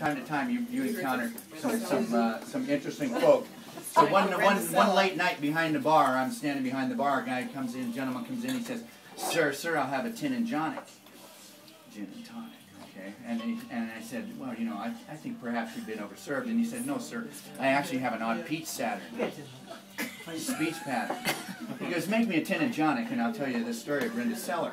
time to time you encounter some interesting folk. So one late night behind the bar, I'm standing behind the bar. A guy comes in, gentleman comes in. He says, "Sir, I'll have a gin and tonic." Gin and tonic, okay. And I said, "Well, you know, I think perhaps you've been overserved." And he said, "No, sir. I actually have an odd peach Saturn." Speech pattern. He goes, "Make me a gin and tonic, and I'll tell you the story of Brenda Seller."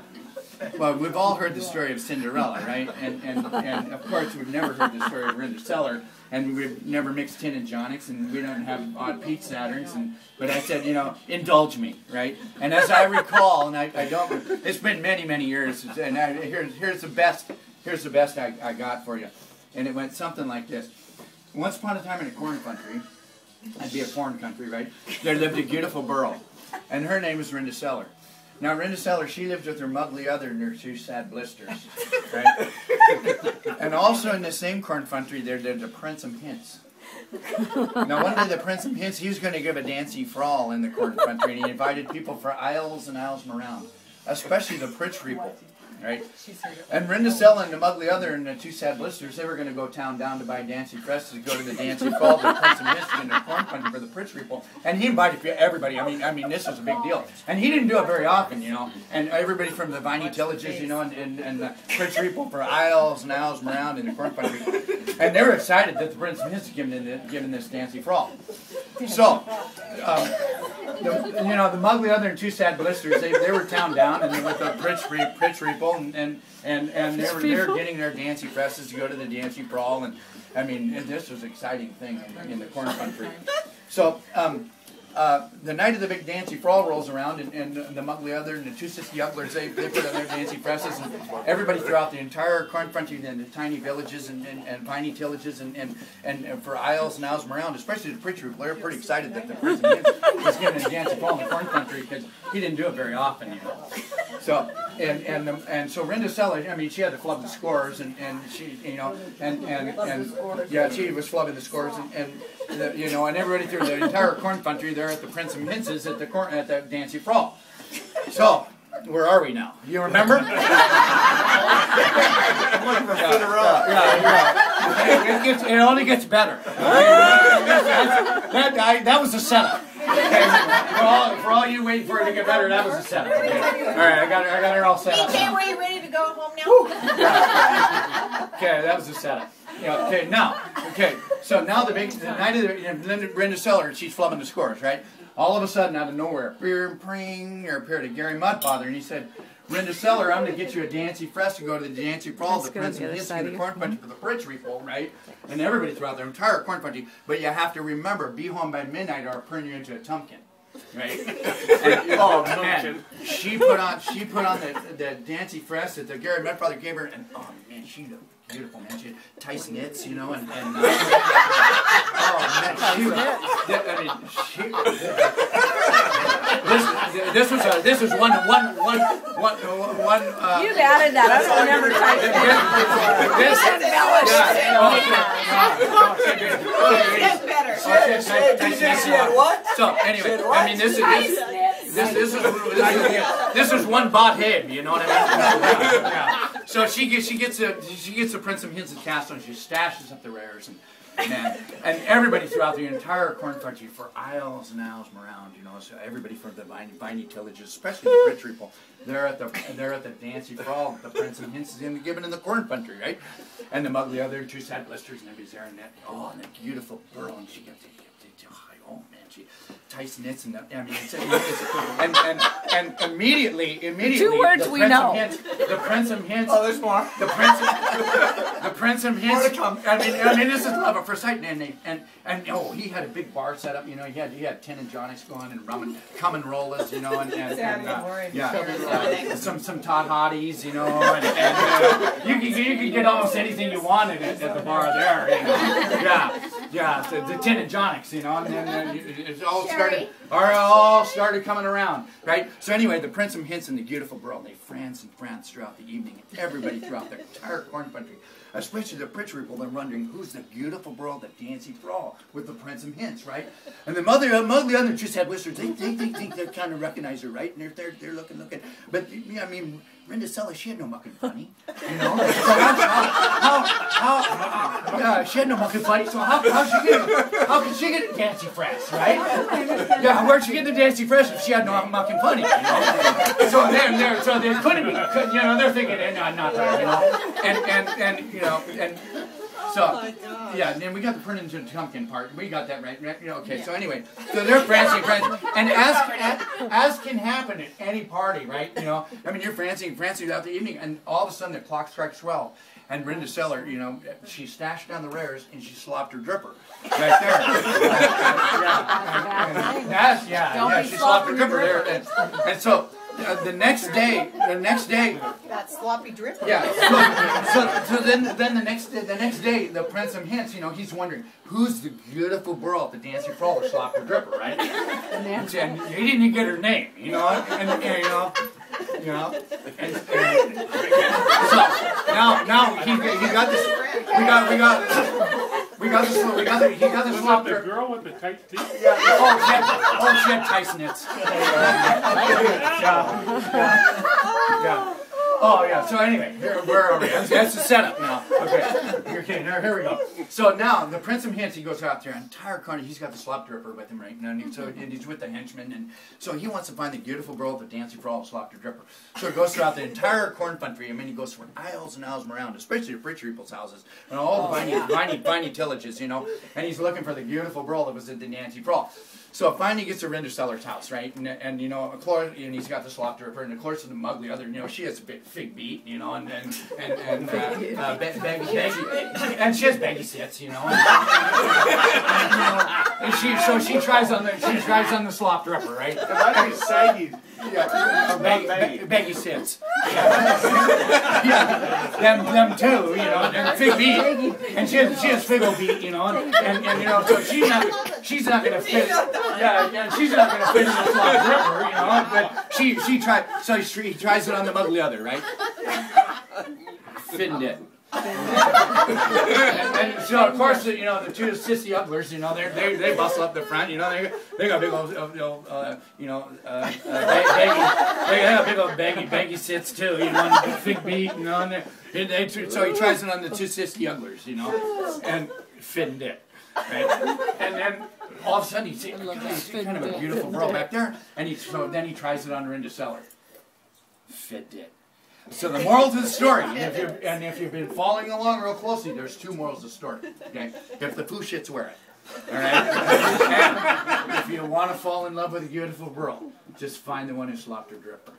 Well, we've all heard the story of Cinderella, right? And of course we've never heard the story of Brenda Seller, and we've never mixed tin and jonics, and we don't have odd peach Saturns. But I said, you know, indulge me, right? And as I recall, and I don't, it's been many years, and here's the best I got for you, and it went something like this. Once upon a time in a corn country, I'd be a corn country, right? There lived a beautiful girl, and her name was Brenda Seller. Now, Brenda Seller, she lived with her muggly other and her two sad blisters, right? And also in the same corn country, there lived a Prince of Hints. Now, one day the Prince of Hints, he was going to give a dancey frolic in the corn country, and he invited people for aisles and aisles around, especially the Pritch people, right? And Brenda Seller and the muggly other and the two sad blisters, they were going to go town down to buy dancey dresses to go to the dancey frolic, the Prince of Hints in the corn country for the Pritch people. And he invited everybody. I mean, this was a big deal. And he didn't do it very often, you know. And everybody from the viney tillages, you know, and the Pritch people for aisles and aisles around in the corn country. And they were excited that the Prince of Hints was given this dancey frolic. So, the muggly other and two sad blisters, they were town down, and they went to the Pritch people, and they were getting their dancey dresses to go to the dancey frolic, and I mean, this was an exciting thing in the corn country. So, the night of the big dancey frolic rolls around, and the muggly other and the two sissy ugglers, they put on their dancey dresses, and everybody throughout the entire corn country, and the tiny villages and piney tillages, and for aisles and aisles around, especially the Pritch people, they were pretty excited that the Prince of Hints was giving a dancey frolic in the corn country, because he didn't do it very often, you know. So so Brenda Seller, I mean, she had to flub the scores, and she, you know, and yeah, she was flubbing the scores, you know, and everybody through the entire corn country, they're at the Prince of Hints at the dancey frolic. So, where are we now? You remember? I'm looking for Cinderella. Yeah. It only gets better. That was the setup. Okay. For all you waiting for it to get better, that was the setup. Okay. All right, I got it all set up. Okay, were you ready to go home now? Okay, that was the setup. Yeah, okay, now, so now the night of the Brenda Seller, she's flubbing the scores, right? All of a sudden, out of nowhere, there appeared a Gary Mudfather, and he said, "Brenda Seller, I'm going to get you a dancey fresh to go to the dancey frolic, the Prince of Hints in the corn country for the Pritch people, right? And everybody throughout their entire corn country. But you have to remember, be home by midnight or I'll turn you into a tumpkin." Right? And she put on the dancey fresh that the Gary Mudfather gave her, and oh man, she looked beautiful, man. She had tight knits, you know, oh man, this was one. You've added that. I don't remember tight knits. So anyway, I mean, this is one bot head, you know what I mean? Yeah. So she gets the Prince of Hints and cast on. She stashes up the rares, and everybody throughout the entire corn country for aisles and aisles around, you know. So everybody from the viney tillages, especially the Pritch people, they're at the dancey frolic. The Prince of Hints is given in the corn country, right? And the muggly other two sad blisters, and everybody's there, and that beautiful girl, and she gets oh man, she tight knits, and I mean, and immediately. 2 words we know. The Prince of Hints. Oh, there's more. The Prince of Hints. More to come. I mean, this is love at first sight, and he had a big bar set up, you know. He had tin and jonics going, and rum and cum and rollers, you know, some Todd Hotties, you know, and you could get almost anything you wanted at the bar there, you know. Yeah, the tin and jonics, you know, and then it all started coming around, right? So anyway, the Prince of Hints and the beautiful girl, they pranced throughout the evening, and everybody throughout the entire corn country, especially the Pritch people, they're wondering who's the beautiful girl, the dancey frolic with the Prince of Hints, right? And the muggly other just had blisters. They kind of recognize her, right? And they're looking. But I mean, Cinderella, she had no mucking funny, you know. So she had no mucking funny. So how could she get a Dancy Fresh, right? Yeah, where'd she get the Dancy Fresh if she had no mucking funny? You know? So they couldn't be, you know. They're thinking, not there, you know. And you know, and so yeah. And then we got the Prince and Pumpkin part. We got that right. You know, okay. So anyway, so they're prancing, and as can happen at any party, right? You know, I mean, you're prancing throughout the evening, and all of a sudden the clock strikes 12. And Brenda Seller, you know, she stashed down the rares and she slopped her dripper right there. She slopped her dripper there. And so the next day, That sloppy drip. yeah. So then the next day, the Prince of Hints, you know, he's wondering who's the beautiful girl at the dancing floor that slopped her dripper, right? And he didn't get her name, you know, and you know, and so now he got this. He got this slopped dripper. The girl with the tight teeth. Yeah. She had Tysonets. Yeah. Oh yeah. So anyway, where are we? That's the setup now. Okay. Now here we go. So now the Prince of Hints, he goes out there, entire corner. He's got the slop dripper with him right now, and he's with the henchmen, and so he wants to find the beautiful girl with the dancing for all the slop dripper. So he goes throughout the entire corn country. I mean, he goes for aisles and aisles around, especially the rich people's houses and all the viney tillages, you know. And he's looking for the beautiful girl that was at the Nancy Frall. So finally he gets to Rinderseller's house, right? And you know, and he's got the slop dripper, and of course the ugly other, you know, she has a big fig beat, you know, and she has baggy sits, you know. And she tries on the slop dripper, right? Might be saggy. Yeah, baggy sits. Yeah, them too, you know, and fig beat, and she has fig beat, you know, and you know, so she's not gonna fit. Yeah, she's not gonna fit in the slop dripper, you know, but she tried. So he tries it on the ugly other, right? Fitting it. and so of course you know the two sissy uglers, you know, they bustle up the front, you know, they got big old they have big old baggy sits too, you know, and a big beat, you know, and so he tries it on the two sissy uglers, you know, and fitting it, right? And then all of a sudden he sees kind of a beautiful girl back there, and then he tries it on Rinderseller. Fit it. So the moral to the story, and if you've been following along real closely, there's two morals to the story. Okay, if the poo shits, wear it. All right. And if you want to fall in love with a beautiful girl, just find the one who slopped her dripper.